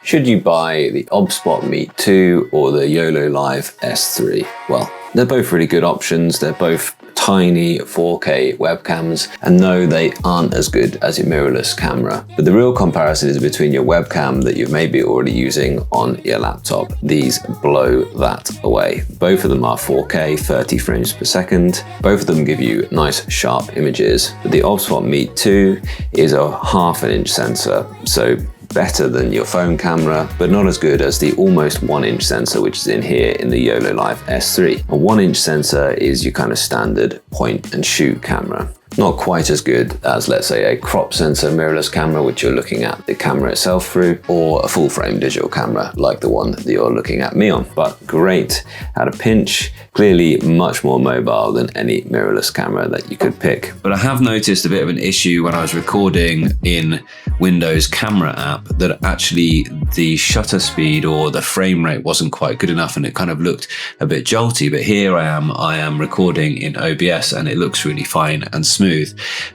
Should you buy the OBSBOT Meet 2 or the YoloLiv S3? Well, they're both really good options. They're both tiny 4K webcams, and no, they aren't as good as your mirrorless camera. But the real comparison is between your webcam that you may be already using on your laptop. These blow that away. Both of them are 4K, 30 frames per second. Both of them give you nice sharp images. But the OBSBOT Meet 2 is a 1/2 inch sensor, so better than your phone camera, but not as good as the almost 1-inch sensor which is in here in the YoloLiv S3. A 1-inch sensor is your kind of standard point and shoot camera. Not quite as good as, let's say, a crop sensor mirrorless camera, which you're looking at the camera itself through, or a full frame digital camera like the one that you're looking at me on. But great at a pinch, clearly much more mobile than any mirrorless camera that you could pick. But I have noticed a bit of an issue when I was recording in Windows camera app, that actually the shutter speed or the frame rate wasn't quite good enough and it kind of looked a bit jolty. But here I am recording in OBS and it looks really fine and smooth.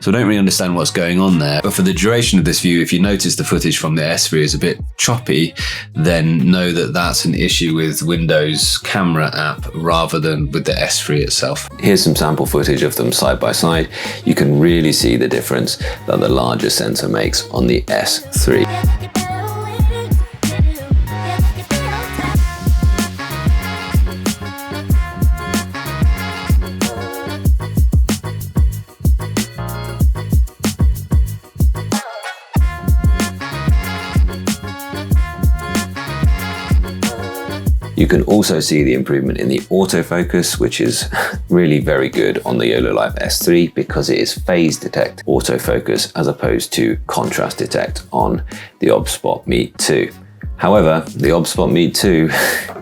So I don't really understand what's going on there. But for the duration of this view, if you notice the footage from the S3 is a bit choppy, then know that that's an issue with Windows camera app rather than with the S3 itself. Here's some sample footage of them side by side. You can really see the difference that the larger sensor makes on the S3. You can also see the improvement in the autofocus, which is really very good on the YoloLiv S3 because it is phase detect autofocus as opposed to contrast detect on the OBSBOT Meet 2. However, the OBSBOT Meet 2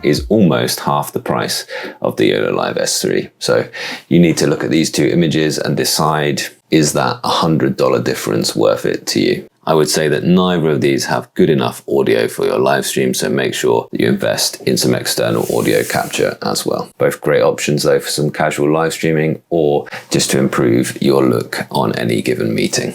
is almost half the price of the YoloLiv S3. So you need to look at these two images and decide, is that $100 difference worth it to you? I would say that neither of these have good enough audio for your live stream, so make sure that you invest in some external audio capture as well. Both great options though for some casual live streaming or just to improve your look on any given meeting.